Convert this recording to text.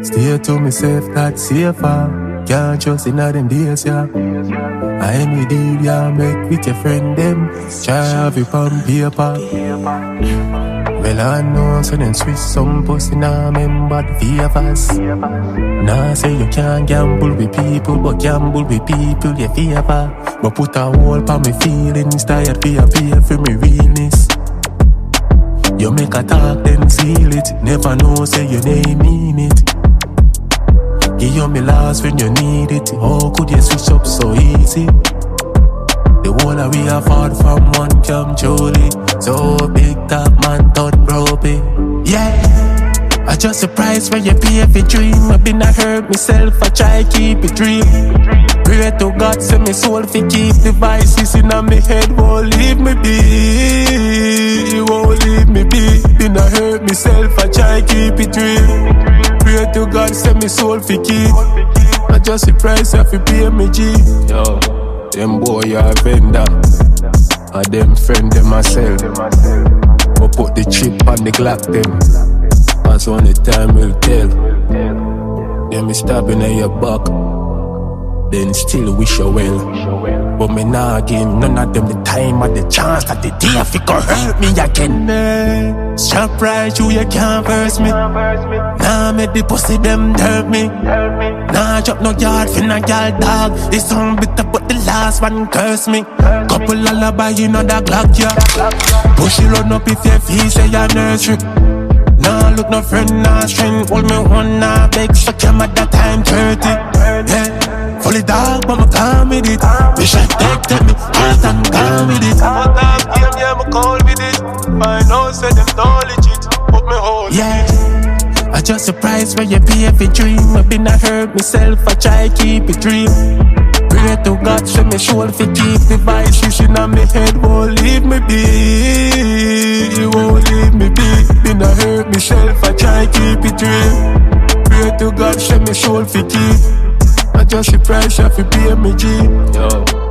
Stay to myself, that's safer. Can't trust in all them days, yeah. I any deal, yeah, make with your friend them. Try have it on paper. Well, I know, so then switch some pussy, now remember the favors. Nah, say you can't gamble with people, but gamble with people, you favor. But put a hole on my feelings, tired pay for me realness. You make a talk, then seal it. Never know, say your name mean it. Give you me last when you need it. How could you switch up so easy? The whole of we are fought from one come truly. So big top man turn ropey. Yeah, I just surprised when you pay for dream. I been a hurt myself, I try keep it dream. Pray to God, say me soul fi keep the vices in my head. Won't leave me be, won't leave me be. Been a hurt myself, I try keep it real. Pray to God, say me soul fi keep. I just surprised if you pay me G. Yo, them boy are vendor, and them friend them myself. But put the chip on the Glock them. That's only time will tell. Them is stabbing at your back, then still wish you well. But me nah give none of them the time or the chance that the day if it gon' hurt me again. Sharp right you can't verse me. Nah make the pussy them hurt me. Nah drop no yard for no girl dog. This song bitter but the last one curse me. Couple lullaby you know that Glock yeah. Push it run up if you feel say you're nursery. Nah look no friend nah strength. Hold me one nah beg suck him at that time 30. Yeah. Fully dark, but I'm calm with it. Wish I take me, heart and calm with it. What time game, yeah, I'm cold with it. I know, say them don't legit, put me hold. Yeah, I just surprised when you pay for dream. I been a hurt myself, I try keep it dream. Pray to God, show me shoulder fi keep the vices in my head. Won't leave me be, won't leave me be. Been a hurt myself, I try keep it dream. Pray to God, show me shoulder fi keep. I just surprised if you pay me G. Yo.